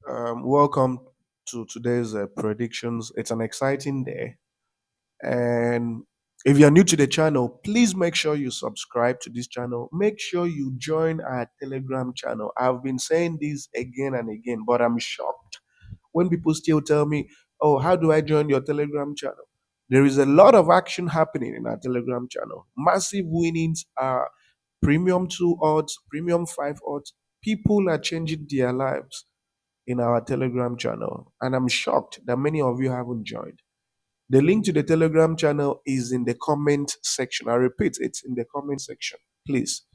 Welcome to today's predictions. It's an exciting day. And if you're new to the channel, please make sure you subscribe to this channel. Make sure you join our Telegram channel. I've been saying this again and again, but I'm shocked when people still tell me, "Oh, how do I join your Telegram channel?" There is a lot of action happening in our Telegram channel. Massive winnings are premium 2 odds, premium 5 odds. People are changing their lives in our Telegram channel. And I'm shocked that many of you haven't joined. The link to the Telegram channel is in the comment section. I repeat, it's in the comment section. Please,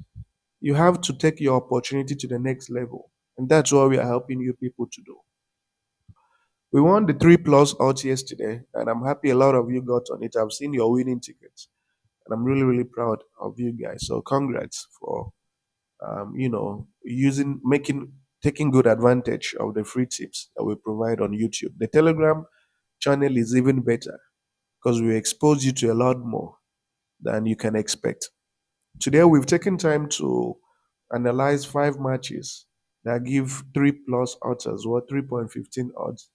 you have to take your opportunity to the next level. And that's what we are helping you people to do. We won the 3 plus odds yesterday, and I'm happy a lot of you got on it. I've seen your winning tickets, and I'm really, really proud of you guys. So, congrats for taking good advantage of the free tips that we provide on YouTube. The Telegram channel is even better because we expose you to a lot more than you can expect. Today, we've taken time to analyze 5 matches that give 3 plus odds as well, 3.15 odds.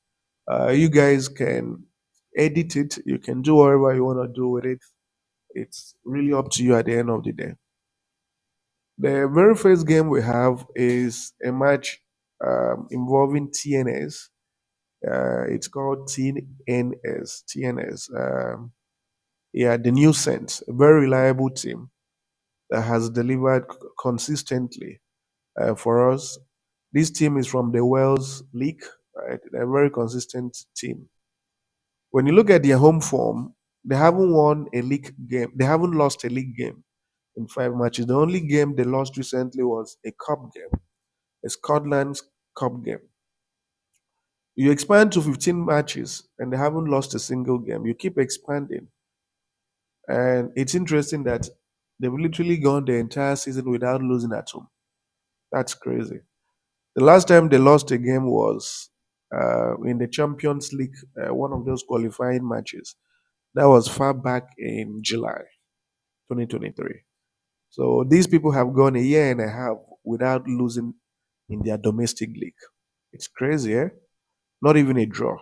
You guys can edit it, you can do whatever you want to do with it. It's really up to you at the end of the day. The very first game we have is a match involving TNS. It's called TNS. TNS. Yeah, the New Saints, a very reliable team that has delivered consistently for us. This team is from the Wales League, right? They're a very consistent team. When you look at their home form, they haven't won a league game. They haven't lost a league game in 5 matches. The only game they lost recently was a cup game, a Scotland's cup game. You expand to 15 matches and they haven't lost a single game. You keep expanding. And it's interesting that they've literally gone the entire season without losing at home. That's crazy. The last time they lost a game was in the Champions League, one of those qualifying matches. That was far back in July 2023. So these people have gone a year and a half without losing in their domestic league. It's crazy, eh? Not even a draw.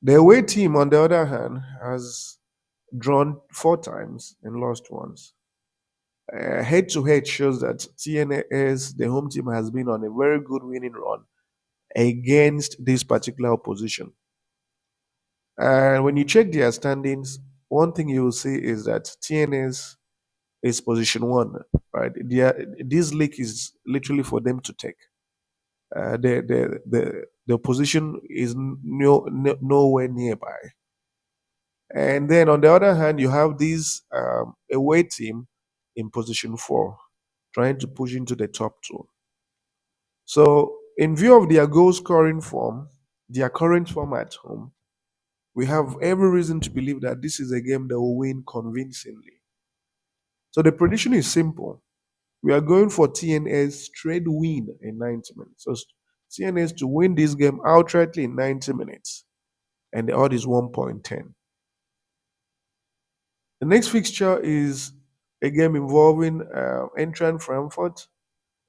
The away team, on the other hand, has drawn 4 times and lost once. Head to head shows that TNAS, the home team, has been on a very good winning run against this particular opposition. And when you check their standings, one thing you will see is that TNS is position 1, right? This league is literally for them to take. The position is nowhere nearby. And then on the other hand, you have this away team in position 4, trying to push into the top 2. So, in view of their goal scoring form, their current form at home, we have every reason to believe that this is a game that will win convincingly. So, the prediction is simple. We are going for TNS straight win in 90 minutes. So, TNS to win this game outrightly in 90 minutes. And the odd is 1.10. The next fixture is a game involving Eintracht Frankfurt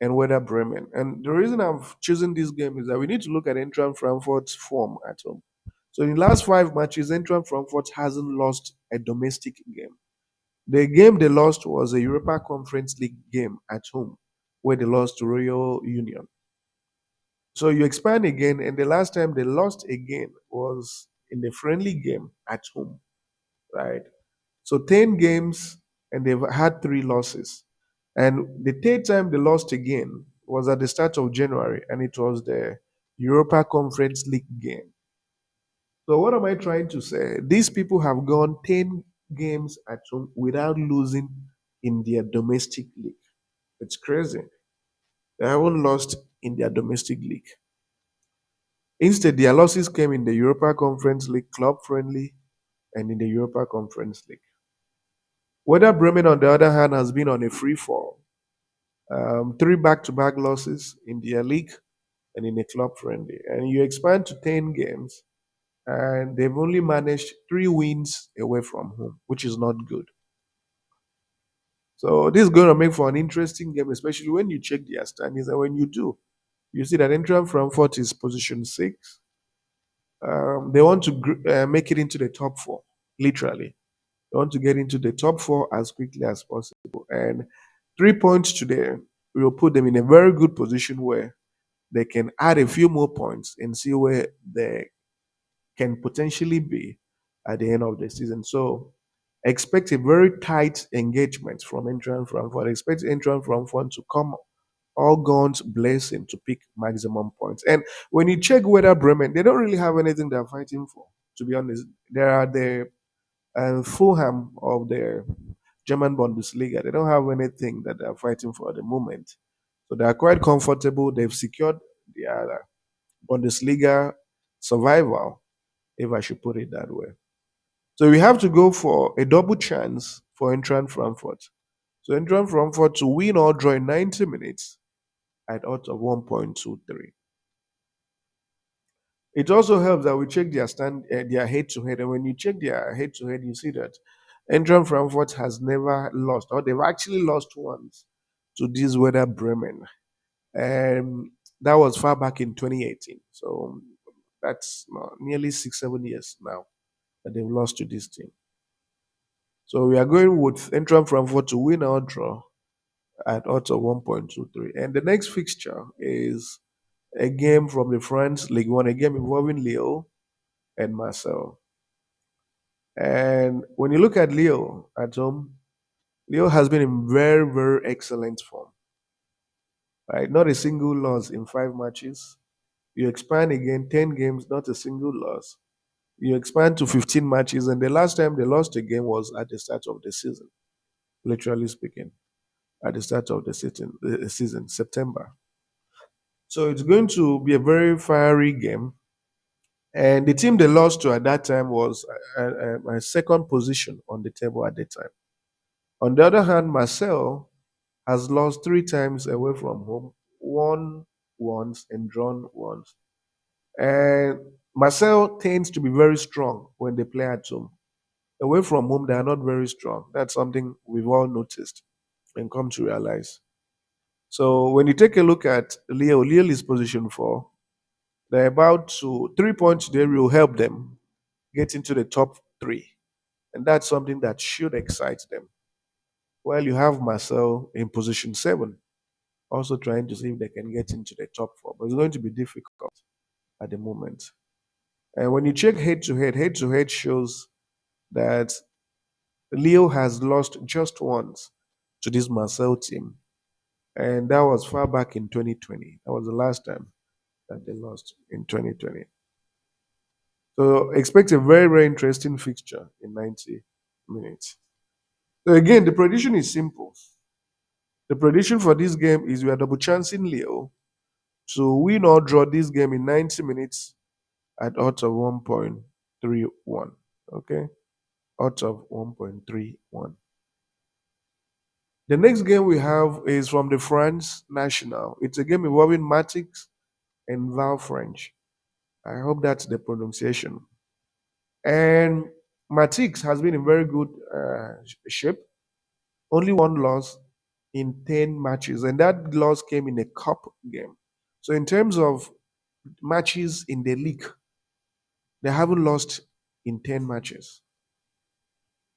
and Werder Bremen. And the reason I've chosen this game is that we need to look at Eintracht Frankfurt's form at home. So in the last 5 matches, Eintracht Frankfurt hasn't lost a domestic game. The game they lost was a Europa Conference League game at home, where they lost to Royal Union. So you expand again, and the last time they lost again was in the friendly game at home, right? So 10 games, and they've had 3 losses. And the third time they lost again was at the start of January, and it was the Europa Conference League game. So what am I trying to say? These people have gone 10 games at home without losing in their domestic league. It's crazy. They haven't lost in their domestic league. Instead, their losses came in the Europa Conference League, club friendly, and in the Europa Conference League. Werder Bremen, on the other hand, has been on a free fall. 3 back-to-back losses in their league and in a club friendly. And you expand to 10 games, and they've only managed 3 wins away from home, which is not good. So this is going to make for an interesting game, especially when you check their standings. And when you do, You see that Eintracht Frankfurt is position six. They want to make it into the top four, literally. They want to get into the top four as quickly as possible. And 3 points today will put them in a very good position where they can add a few more points and see where they can potentially be at the end of the season. So expect a very tight engagement from Eintracht Frankfurt. Expect Eintracht Frankfurt to come all guns blazing to pick maximum points. And when you check whether Bremen, they don't really have anything they're fighting for. To be honest, they are the Fulham of the German Bundesliga. They don't have anything that they're fighting for at the moment. So they are quite comfortable. They've secured their Bundesliga survival, if I should put it that way. So we have to go for a double chance for Eintracht Frankfurt. So Eintracht Frankfurt to win or draw in 90 minutes at odds of 1.23. It also helps that we check their head to head, and when you check their head to head, you see that Eintracht Frankfurt has never lost, or they've actually lost once to this Werder Bremen, and that was far back in 2018. So that's nearly 6-7 years now that they've lost to this team. So we are going with Eintracht Frankfurt to win or draw at odds of 1.23, and the next fixture is a game from the France League One, a game involving Lyon and Marseille. And when you look at Lyon at home, Lyon has been in very, very excellent form. Right? Not a single loss in 5 matches. You expand again, 10 games, not a single loss. You expand to 15 matches, and the last time they lost a game was at the start of the season, literally speaking, at the start of the season, September. So it's going to be a very fiery game. And the team they lost to at that time was a second position on the table at the time. On the other hand, Marcel has lost 3 times away from home, won once and drawn once. And Marcel tends to be very strong when they play at home. Away from home, they are not very strong. That's something we've all noticed and come to realize. So when you take a look at Lille is position four. They're about to 3 points there will help them get into the top three. And that's something that should excite them. While you have Marcel in position seven, also trying to see if they can get into the top four. But it's going to be difficult at the moment. And when you check head to head shows that Leo has lost just once to this Marcel team. And that was far back in 2020. That was the last time that they lost in 2020. So expect a very, very interesting fixture in 90 minutes. So again, the prediction is simple. The prediction for this game is we are double chancing Leo to win or draw this game in 90 minutes at odds of 1.31. Okay? Odds of 1.31. The next game we have is from the France National. It's a game involving Matix and Val French. I hope that's the pronunciation. And Matix has been in very good shape. Only one loss in 10 matches, and that loss came in a cup game. So, in terms of matches in the league, they haven't lost in 10 matches.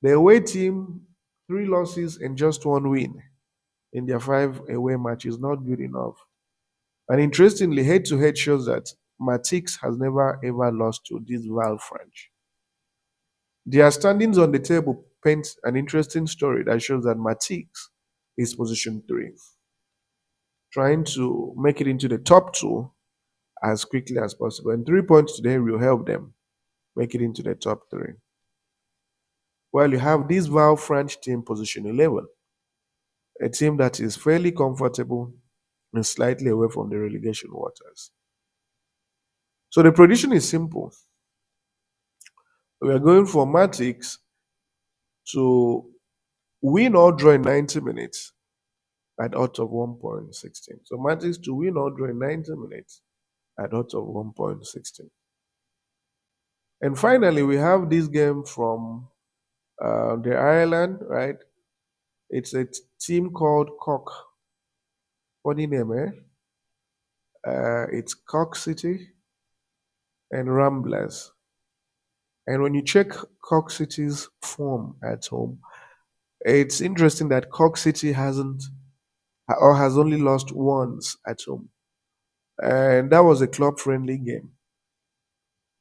The away team, 3 losses and just 1 win in their 5 away matches, not good enough. And interestingly, head to head shows that Matix has never ever lost to this Val French. Their standings on the table paint an interesting story that shows that Matix is position three, trying to make it into the top two as quickly as possible. And 3 points today will help them make it into the top three. Well, you have this Val French team position 11, a team that is fairly comfortable and slightly away from the relegation waters. So the prediction is simple. We are going for Matix to win or draw in 90 minutes at odds of 1.16. So Matix to win or draw in 90 minutes at odds of 1.16. And finally, we have this game from the Ireland, right? It's a team called Cork. Funny name, eh? It's Cork City and Ramblers. And when you check Cork City's form at home, it's interesting that Cork City hasn't or has only lost once at home. And that was a club friendly game,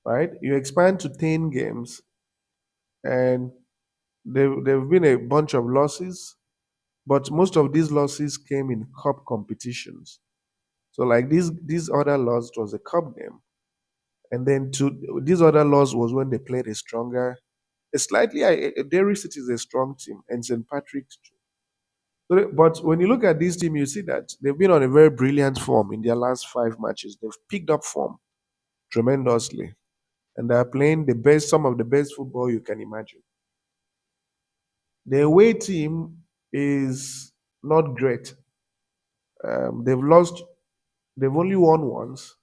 right? You expand to 10 games, and there've been a bunch of losses, but most of these losses came in cup competitions. So, like this other loss was a cup game. And then to this other loss was when they played a stronger, a slightly, Derry City is a strong team, and St. Patrick's too. But when you look at this team, you see that they've been on a very brilliant form in their last 5 matches. They've picked up form tremendously, and they are playing the best, some of the best football you can imagine. The away team is not great. They've lost. They've only won once,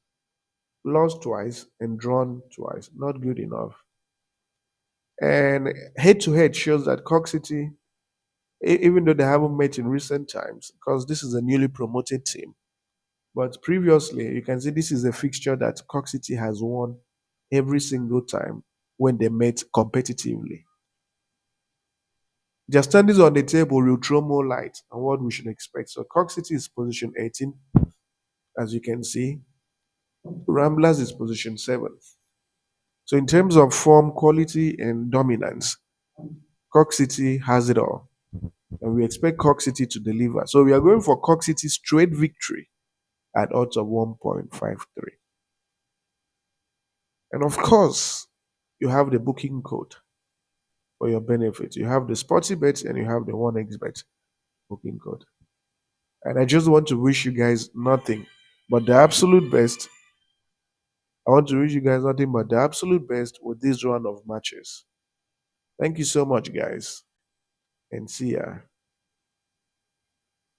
lost twice, and drawn twice. Not good enough. And head to head shows that Cork City, even though they haven't met in recent times, because this is a newly promoted team, but previously you can see this is a fixture that Cork City has won every single time when they met competitively. Their standings on the table will throw more light on what we should expect. So Cork City is position 18, as you can see. Ramblers is position 7. So in terms of form, quality, and dominance, Cork City has it all. And we expect Cork City to deliver. So we are going for Cork City straight victory at odds of 1.53. And of course, you have the booking code for your benefit. You have the Sporty Bet and you have the 1xBet booking code. And I just want to wish you guys nothing but the absolute best. I want to wish you guys nothing but the absolute best with this run of matches. Thank you so much, guys, and see ya.